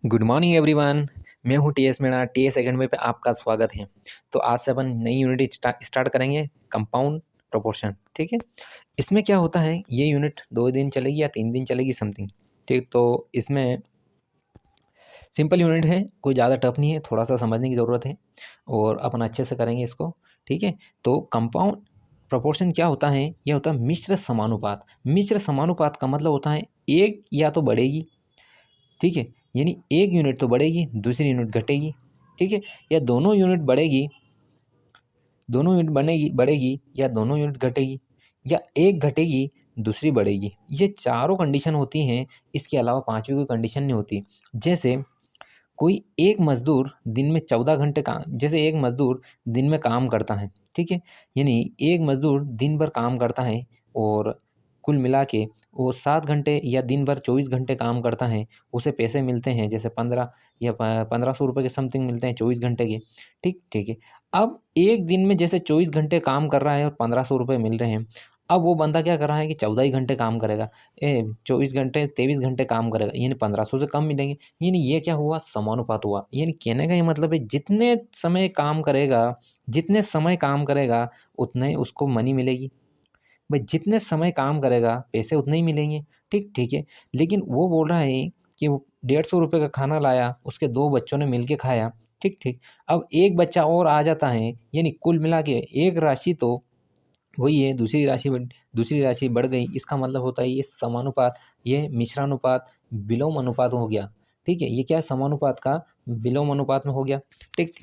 Good morning everyone. मैं हूं TS Meena. TS academy पे आपका स्वागत है। तो आज से अपन नई यूनिट स्टार्ट करेंगे, कंपाउंड प्रोपोर्शन। ठीक है। इसमें क्या होता है, ये यूनिट 2 दिन चलेगी या 3 दिन चलेगी समथिंग। ठीक, तो इसमें सिंपल यूनिट है, कोई ज़्यादा टफ नहीं है, थोड़ा सा समझने की ज़रूरत है और अपन अच्छे से करेंगे इसको। ठीक है। तो कंपाउंड प्रोपोर्शन क्या होता है, यह होता है मिश्र समानुपात। मिश्र समानुपात का मतलब होता है एक या तो बढ़ेगी, ठीक है, यानी एक यूनिट तो बढ़ेगी, दूसरी यूनिट घटेगी। ठीक है। या दोनों यूनिट बढ़ेगी, दोनों यूनिट बनेगी बढ़ेगी, या दोनों यूनिट घटेगी, या एक घटेगी दूसरी बढ़ेगी। ये चारों कंडीशन होती हैं। इसके अलावा पांचवी कोई कंडीशन नहीं होती। जैसे कोई एक मजदूर दिन में 14 घंटे काम, जैसे एक मजदूर दिन में काम करता है, ठीक है, यानी एक मजदूर दिन भर काम करता है और कुल मिला के वो 7 घंटे या दिन भर 24 घंटे काम करता है, उसे पैसे मिलते हैं जैसे 1500 रुपये के समथिंग मिलते हैं 24 घंटे के। ठीक ठीक है। अब एक दिन में जैसे 24 घंटे काम कर रहा है और 1500 रुपये मिल रहे हैं। अब वो बंदा क्या कर रहा है कि 14 ही घंटे काम करेगा, 24 घंटे 23 घंटे काम करेगा, यानी 1500 से कम मिलेंगे। यानी ये क्या हुआ, समानुपात हुआ। यानी कहने का ये मतलब है जितने समय काम करेगा उतने उसको मनी मिलेगी। भाई जितने समय काम करेगा पैसे उतने ही मिलेंगे। ठीक ठीक है। लेकिन वो बोल रहा है कि वो 150 रुपये का खाना लाया, उसके 2 बच्चों ने मिल के खाया। ठीक ठीक। अब एक बच्चा और आ जाता है, यानी कुल मिला के एक राशि तो वही है, दूसरी राशि बढ़ गई। इसका मतलब होता है ये समानुपात, ये मिश्रानुपात, विलोम अनुपात हो गया। ठीक है। ये क्या है, समानुपात का विलोम अनुपात में हो गया। ठीक।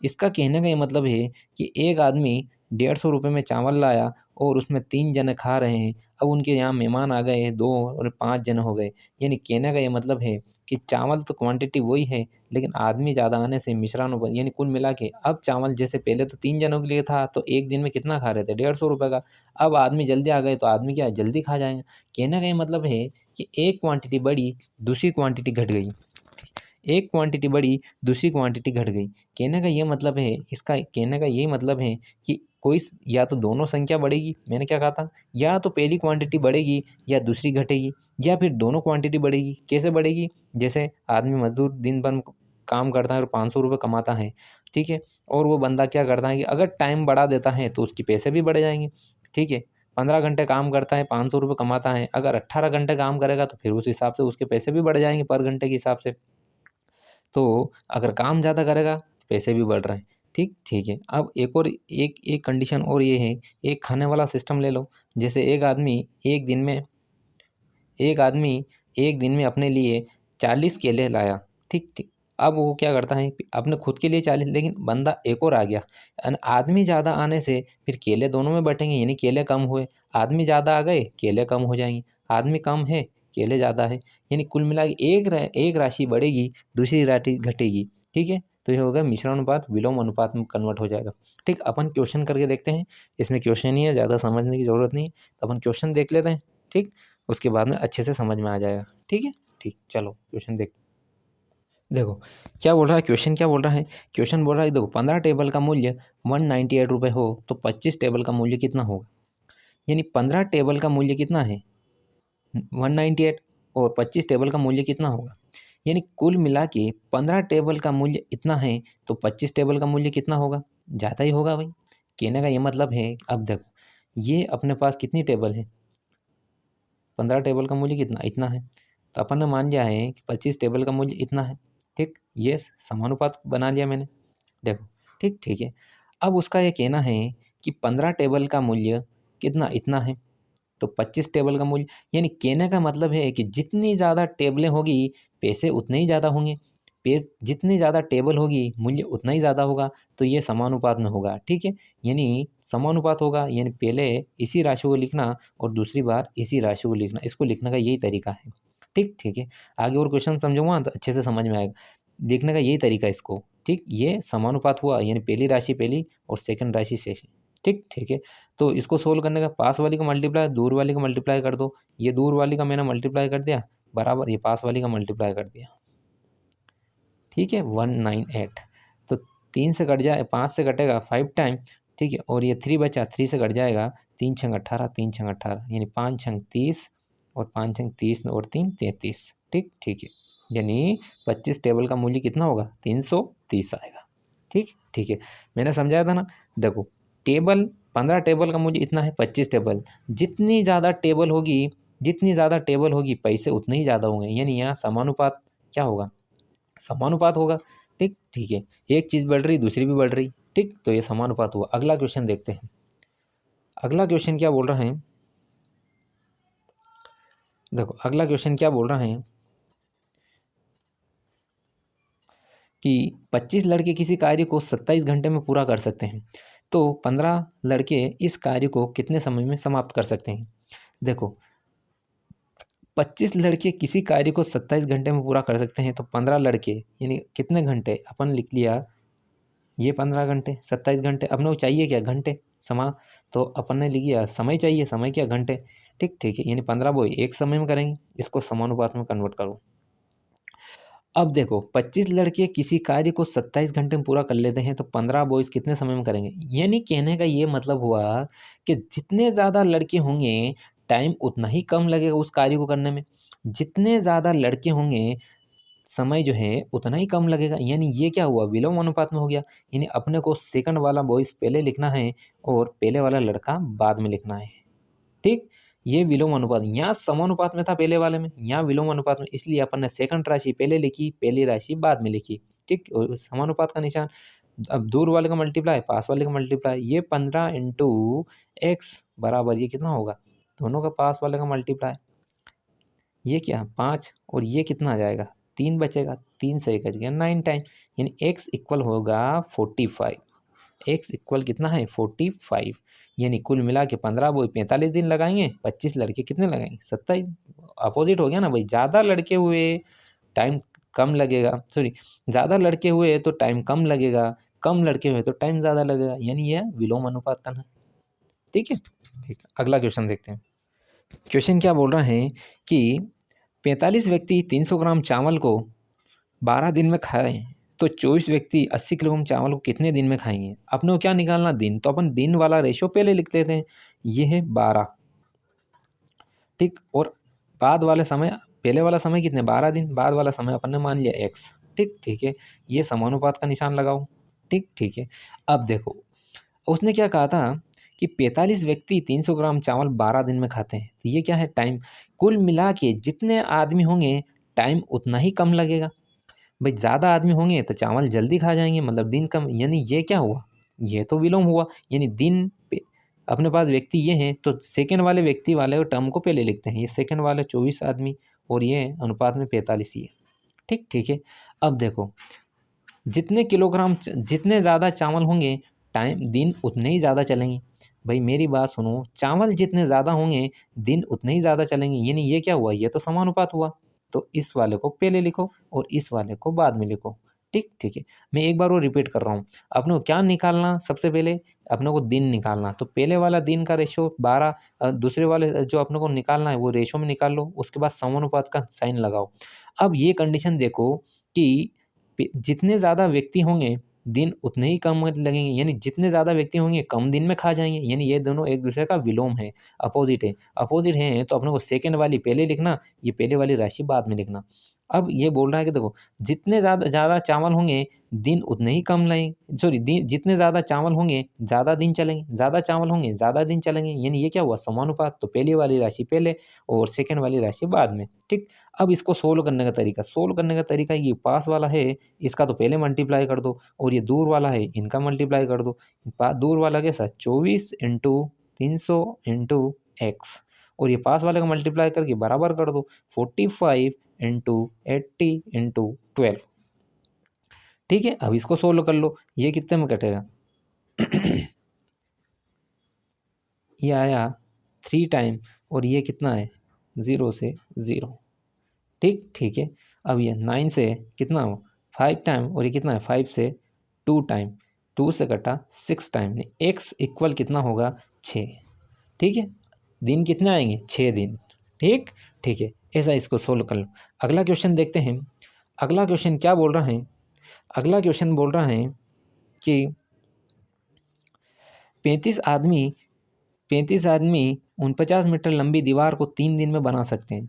इसका कहने का ये मतलब है कि एक आदमी 150 रुपये में चावल लाया और उसमें 3 जने खा रहे हैं। अब उनके यहाँ मेहमान आ गए, 2 और 5 जने हो गए। यानी कहने का ये मतलब है कि चावल तो क्वांटिटी वही है, लेकिन आदमी ज़्यादा आने से मिश्रानुपात, यानी कुल मिला के अब चावल जैसे पहले तो 3 जनों के लिए था तो एक दिन में कितना खा रहे थे, 150 रुपये का। अब आदमी जल्दी आ गए तो आदमी क्या है, जल्दी खा जाएंगे। कहने का ये मतलब है कि एक क्वांटिटी बढ़ी, दूसरी क्वांटिटी घट गई। एक क्वांटिटी बढ़ी, दूसरी क्वांटिटी घट गई। कहने का ये मतलब है, इसका कहने का यही मतलब है कि या तो दोनों संख्या बढ़ेगी, मैंने क्या कहा था, या तो पहली क्वांटिटी बढ़ेगी या दूसरी घटेगी, या फिर दोनों क्वांटिटी बढ़ेगी। कैसे बढ़ेगी, जैसे आदमी मजदूर दिन भर काम करता है और 500 रुपये कमाता है, ठीक है, और वो बंदा क्या करता है कि अगर टाइम बढ़ा देता है तो उसके पैसे भी बढ़ जाएंगे। ठीक है। 15 घंटे काम करता है, 500 रुपये कमाता है, अगर 18 घंटे काम करेगा तो फिर उस हिसाब से उसके पैसे भी बढ़ जाएंगे पर घंटे के हिसाब से। तो अगर काम ज़्यादा करेगा पैसे भी बढ़ रहे हैं। ठीक ठीक है। अब एक एक कंडीशन और ये है, एक खाने वाला सिस्टम ले लो। जैसे एक आदमी एक दिन में अपने लिए 40 केले लाया। ठीक ठीक। अब वो क्या करता है, अपने खुद के लिए 40, लेकिन बंदा एक और आ गया। आदमी ज़्यादा आने से फिर केले दोनों में बटेंगे, यानी केले कम हुए। आदमी ज़्यादा आ गए, केले कम हो जाएंगे। आदमी कम है, केले ज़्यादा है, यानी कुल मिला के एक राशि बढ़ेगी, दूसरी राशि घटेगी। ठीक है। तो ये होगा मिश्रण अनुपात विलोम अनुपात में कन्वर्ट हो जाएगा। ठीक, अपन क्वेश्चन करके देखते हैं। इसमें क्वेश्चन ही है, ज़्यादा समझने की ज़रूरत नहीं है, तो अपन क्वेश्चन देख लेते हैं। ठीक, उसके बाद में अच्छे से समझ में आ जाएगा। ठीक है। ठीक, चलो क्वेश्चन देख। देखो क्या बोल रहा है, क्वेश्चन क्या बोल रहा है। क्वेश्चन बोल रहा है, देखो 15 टेबल का मूल्य 198 रुपये हो तो 25 टेबल का मूल्य कितना होगा। यानी 15 टेबल का मूल्य कितना है, 198, और 25 टेबल का मूल्य कितना होगा। यानी कुल मिला के 15 टेबल का मूल्य इतना है तो 25 टेबल का मूल्य कितना होगा, ज़्यादा ही होगा भाई। कहने का ये मतलब है, अब देखो ये अपने पास कितनी टेबल है, 15 टेबल का मूल्य कितना, इतना है। तो अपन ने मान लिया है कि 25 टेबल का मूल्य इतना है। ठीक, ये समानुपात बना लिया मैंने। देखो, ठीक ठीक है। अब उसका ये कहना है कि 15 टेबल का मूल्य कितना, इतना है, तो 25 टेबल का मूल्य, यानी कहने का मतलब है कि जितनी ज़्यादा टेबलें होगी पैसे उतने ही ज़्यादा होंगे। जितनी ज़्यादा टेबल होगी मूल्य उतना ही ज़्यादा होगा। तो ये समानुपात में होगा। ठीक है। यानी समानुपात होगा, यानी पहले इसी राशि को लिखना और दूसरी बार इसी राशि को लिखना, इसको लिखने का यही तरीका है। ठीक ठीक है। आगे और क्वेश्चन समझूंगा तो अच्छे से समझ में आएगा। देखने का यही तरीका है इसको। ठीक, ये समानुपात हुआ, यानी पहली राशि पहली और सेकंड राशि शेष। ठीक ठीक है। तो इसको सोल्व करने का, पास वाली को मल्टीप्लाई दूर वाली को मल्टीप्लाई कर दो। ये दूर वाली का मैंने मल्टीप्लाई कर दिया, बराबर ये पास वाली का मल्टीप्लाई कर दिया। ठीक है, 198। तो 3 से कट जाए, 5 से कटेगा 5 टाइम। ठीक है, और ये 3 बचा, 3 से कट जाएगा, 3 छंग 18, 3 छंग 18, यानी 5 छंग 30, और 5 छंग 30 और 3 33। ठीक ठीक है। यानी 25 टेबल का मूल्य कितना होगा, 330 आएगा। ठीक है, मैंने समझाया था ना। देखो टेबल 15 टेबल का मूल्य इतना है, 25 टेबल, जितनी ज़्यादा टेबल होगी पैसे उतने ही ज़्यादा होंगे, यानी यहाँ समानुपात क्या होगा, समानुपात होगा। ठीक है, एक चीज़ बढ़ रही दूसरी भी बढ़ रही। ठीक, तो ये समानुपात हुआ। अगला क्वेश्चन देखते हैं। अगला क्वेश्चन क्या बोल रहा है, देखो अगला क्वेश्चन क्या बोल रहा है कि 25 लड़के किसी कार्य को 27 घंटे में पूरा कर सकते हैं, तो 15 लड़के इस कार्य को कितने समय में समाप्त कर सकते हैं। देखो 25 लड़के किसी कार्य को 27 घंटे में पूरा कर सकते हैं, तो 15 लड़के यानी कितने घंटे, अपन लिख लिया ये 15 घंटे, 27 घंटे, अपने को चाहिए क्या, घंटे समा, तो अपन ने लिख लिया समय चाहिए, समय क्या, घंटे। ठीक है, यानी 15 वो एक समय में करेंगे, इसको समानुपात में कन्वर्ट करो। अब देखो 25 लड़के किसी कार्य को 27 घंटे में पूरा कर लेते हैं, तो 15 बॉयज़ कितने समय में करेंगे। यानी कहने का ये मतलब हुआ कि जितने ज़्यादा लड़के होंगे टाइम उतना ही कम लगेगा उस कार्य को करने में, जितने ज़्यादा लड़के होंगे समय जो है उतना ही कम लगेगा। यानी ये क्या हुआ, विलोम अनुपात में हो गया। यानी अपने को सेकंड वाला बॉयज़ पहले लिखना है और पहले वाला लड़का बाद में लिखना है। ठीक, ये विलोम अनुपात, यहाँ समानुपात में था पहले वाले में, यहाँ विलोम अनुपात में, इसलिए अपन ने सेकंड राशि पहले लिखी, पहली राशि बाद में लिखी। ठीक, और समानुपात का निशान, अब दूर वाले का मल्टीप्लाई पास वाले का मल्टीप्लाई, ये 15 इंटू एक्स बराबर ये कितना होगा, दोनों का पास वाले का मल्टीप्लाई, ये क्या 5, और ये कितना आ जाएगा 3 बचेगा, 3 से 1 कट गया 9 टाइम, यानी एक्स इक्वल होगा 45। एक्स इक्वल कितना है 45, यानी कुल मिला के 15 वो 45 दिन लगाएंगे, 25 लड़के कितने लगाएंगे 27। अपोजिट हो गया ना भाई, ज़्यादा लड़के हुए टाइम कम लगेगा, सॉरी ज़्यादा लड़के हुए तो टाइम कम लगेगा, कम लड़के हुए तो टाइम ज़्यादा लगेगा, यानी यह विलोम अनुपात का है। ठीक है, ठीक, अगला क्वेश्चन देखते हैं। क्वेश्चन क्या बोल रहा है कि 45 व्यक्ति 300 ग्राम चावल को 12 दिन में खाएं, तो 24 व्यक्ति 80 किलोग्राम चावल को कितने दिन में खाएंगे। अपने को क्या निकालना, दिन, तो अपन दिन वाला रेशो पहले लिख लेते हैं, ये है 12। ठीक, और बाद वाले समय, पहले वाला समय कितने 12 दिन, बाद वाला समय अपन ने मान लिया x। ठीक है, ये समानुपात का निशान लगाओ। ठीक है, अब देखो उसने क्या कहा था कि 45 व्यक्ति 300 ग्राम चावल 12 दिन में खाते हैं, तो ये क्या है टाइम, कुल मिला के जितने आदमी होंगे टाइम उतना ही कम लगेगा। भाई ज़्यादा आदमी होंगे तो चावल जल्दी खा जाएंगे, मतलब दिन कम, यानी ये क्या हुआ, ये तो विलोम हुआ। यानी दिन पे अपने पास व्यक्ति ये हैं, तो सेकंड वाले व्यक्ति वाले टर्म को पहले लिखते हैं, ये सेकंड वाले 24 आदमी और ये अनुपात में 45 ही है। ठीक है, अब देखो जितने किलोग्राम जितने ज़्यादा चावल होंगे टाइम दिन उतने ही ज़्यादा चलेंगे। भाई मेरी बात सुनो, चावल जितने ज़्यादा होंगे दिन उतने ही ज़्यादा चलेंगे, यानी ये क्या हुआ, ये तो समानुपात हुआ। तो इस वाले को पहले लिखो और इस वाले को बाद में लिखो। ठीक है, मैं एक बार वो रिपीट कर रहा हूँ। अपने को क्या निकालना, सबसे पहले अपने को दिन निकालना, तो पहले वाला दिन का रेशो 12, दूसरे वाले जो अपने को निकालना है वो रेशो में निकाल लो, उसके बाद समानुपात का साइन लगाओ। अब ये कंडीशन देखो कि जितने ज़्यादा व्यक्ति होंगे दिन उतने ही कम लगेंगे, यानी जितने ज़्यादा व्यक्ति होंगे कम दिन में खा जाएंगे, यानी ये दोनों एक दूसरे का विलोम है, अपोजिट है, तो अपने को सेकंड वाली पहले लिखना, ये पहले वाली राशि बाद में लिखना। अब ये बोल रहा है कि देखो जितने ज़्यादा चावल होंगे दिन उतने ही कम लगेंगे, सॉरी जितने ज़्यादा चावल होंगे ज़्यादा दिन चलेंगे, ज़्यादा चावल होंगे ज़्यादा दिन चलेंगे, यानी ये क्या हुआ समानुपात, तो पहली वाली राशि पहले और सेकंड वाली राशि बाद में। ठीक, अब इसको सोल्व करने का तरीका ये पास वाला है इसका तो पहले मल्टीप्लाई कर दो, और ये दूर वाला है इनका मल्टीप्लाई कर दो। दूर वाला कैसा 24 इंटू 300 इंटू एक्स, और ये पास वाले का मल्टीप्लाई करके बराबर कर दो 45 इंटू 80 इंटू 12। ठीक है, अब इसको सोल्व कर लो, ये कितने में कटेगा ये आया 3 टाइम, और ये कितना है 0 से 0। ठीक है, अब ये 9 से कितना हो 5 टाइम, और ये कितना है 5 से 2 टाइम, 2 से कटा 6 टाइम, एक्स इक्वल कितना होगा 6। ठीक है, दिन कितने आएंगे 6 दिन। ठीक है, ऐसा इसको सोल्व कर लो। अगला क्वेश्चन देखते हैं। अगला क्वेश्चन क्या बोल रहा है, अगला क्वेश्चन बोल रहा है कि 35 आदमी 49 मीटर लंबी दीवार को 3 दिन में बना सकते हैं।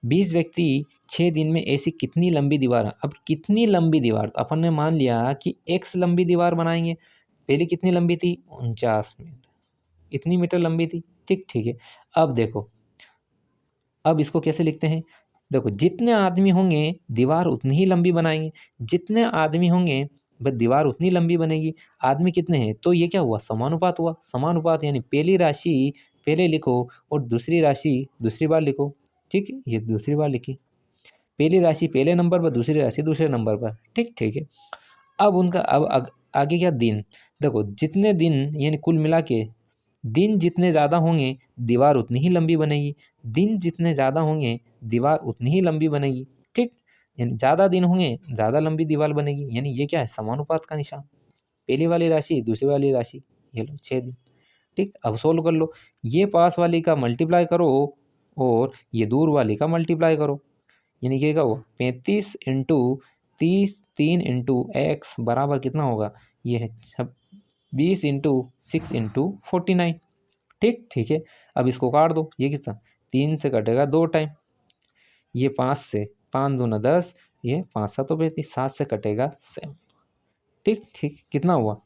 20 व्यक्ति 6 दिन में ऐसी कितनी लंबी दीवार, अब कितनी लंबी दीवार, तो अपन ने मान लिया कि x लंबी दीवार बनाएंगे। पहले कितनी लंबी थी, 49 मीटर, इतनी मीटर लंबी थी। ठीक है। अब देखो, अब इसको कैसे लिखते हैं, देखो जितने आदमी होंगे दीवार उतनी ही लंबी बनाएंगे, जितने आदमी होंगे बस दीवार उतनी लंबी बनेगी। आदमी कितने हैं, तो ये क्या हुआ, समानुपात हुआ। समानुपात यानी पहली राशि पहले लिखो और दूसरी राशि दूसरी बार लिखो। ठीक है, ये दूसरी बार लिखी, पहली राशि पहले नंबर पर, दूसरी राशि दूसरे नंबर पर। ठीक है। अब उनका आगे क्या, दिन। देखो जितने दिन यानी कुल मिला के दिन जितने ज़्यादा होंगे दीवार उतनी ही लंबी बनेगी, दिन जितने ज़्यादा होंगे दीवार उतनी ही लंबी बनेगी। ठीक, यानी ज़्यादा दिन होंगे ज़्यादा लंबी दीवार बनेगी, यानी ये क्या है, समानुपात का निशान। पहली वाली राशि दूसरी वाली राशि, ये लो 6 दिन। ठीक, अब सोल्व कर लो, ये पास वाली का मल्टीप्लाई करो और ये दूर वाली का मल्टीप्लाई करो, यानी क्या हुआ, 35 इंटू 30 3 इंटू एक्स बराबर कितना होगा, ये है 20 इंटू 6 इंटू 49। ठीक है। अब इसको काट दो, ये कितना, 3 से कटेगा 2 टाइम, ये 5 से, 5 दूना 10, ये 5 7 35, 7 से कटेगा 7। ठीक, कितना हुआ,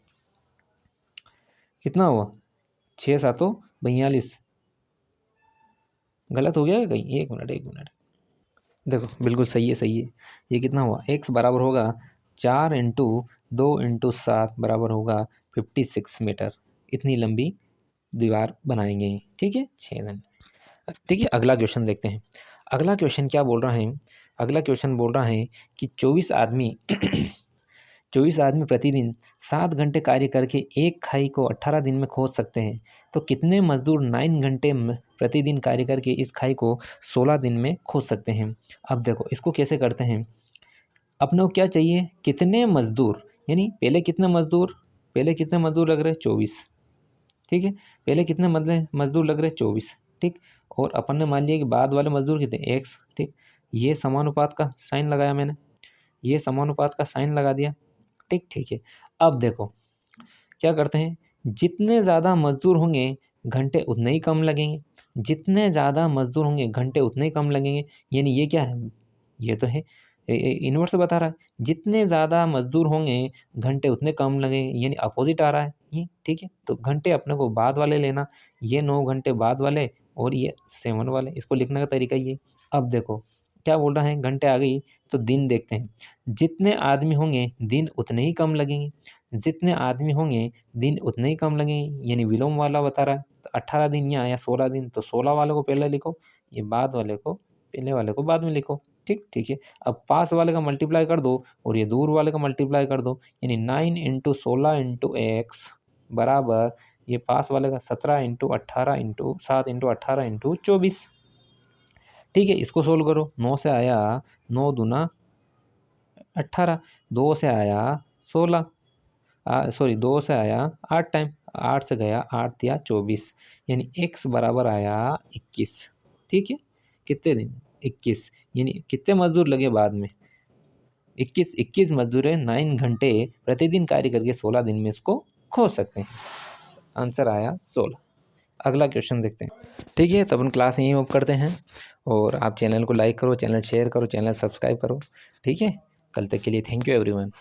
6 7 42। गलत हो गया क्या कहीं, एक मिनट, देखो बिल्कुल सही है। ये कितना हुआ, x बराबर होगा 4 इंटू 2 इंटू 7 बराबर होगा 56 मीटर। इतनी लंबी दीवार बनाएंगे। ठीक है, 6 दिन। ठीक है, अगला क्वेश्चन देखते हैं। अगला क्वेश्चन क्या बोल रहा है, अगला क्वेश्चन बोल रहा है कि 24 आदमी 24 आदमी प्रतिदिन 7 घंटे कार्य करके एक खाई को 18 दिन में खोद सकते हैं, तो कितने मजदूर 9 घंटे प्रतिदिन कार्य करके इस खाई को 16 दिन में खोद सकते हैं। अब देखो इसको कैसे करते हैं, अपने को क्या चाहिए, कितने मजदूर, यानी पहले कितने मजदूर लग रहे, 24। ठीक है, पहले कितने मजदूर लग रहे, 24। ठीक, और अपन ने मान लिया कि बाद वाले मजदूर कितने, x। ठीक, ये समानुपात का साइन लगाया मैंने, ये समानुपात का साइन लगा दिया। ठीक है। अब देखो क्या करते हैं, जितने ज़्यादा मजदूर होंगे घंटे उतने ही कम लगेंगे, जितने ज़्यादा मजदूर होंगे घंटे उतने ही कम लगेंगे, यानी ये क्या है, ये तो है इन्वर्स बता रहा है, जितने ज़्यादा मजदूर होंगे घंटे उतने कम लगेंगे, यानी अपोजिट आ रहा है ये। ठीक है, तो घंटे अपने को बाद वाले लेना, ये 9 घंटे बाद वाले और ये 7 वाले, इसको लिखने का तरीका ये। अब देखो क्या बोल रहा है, घंटे आ गई तो दिन देखते हैं, जितने आदमी होंगे दिन उतने ही कम लगेंगे, जितने आदमी होंगे दिन उतने ही कम लगेंगे, यानी विलोम वाला बता रहा है। तो 18 दिन यहाँ या 16 दिन, तो 16 वाले को पहले लिखो, ये बाद वाले को पहले वाले को बाद में लिखो। ठीक है। अब पास वाले का मल्टीप्लाई कर दो और ये दूर वाले का मल्टीप्लाई कर दो, यानी 9 इंटू 16 इंटू एक्स बराबर ये पास वाले का 17 इंटू 18 इंटू 7 इंटू 18 इंटू 24। ठीक है, इसको सोल्व करो, 9 से आया 9 दूना 18, 2 से आया 16, सॉरी 2 से आया 8 टाइम, 8 से गया 8 या 24, यानी x बराबर आया 21। ठीक है, कितने दिन, 21, यानी कितने मजदूर लगे बाद में, 21 मजदूर है, 9 घंटे प्रतिदिन कार्य करके 16 दिन में इसको खोज सकते हैं। आंसर आया 16। अगला क्वेश्चन देखते हैं। ठीक है, तो अपन क्लास यहीं ऑफ करते हैं, और आप चैनल को लाइक करो, चैनल शेयर करो, चैनल सब्सक्राइब करो। ठीक है, कल तक के लिए थैंक यू एवरीवन।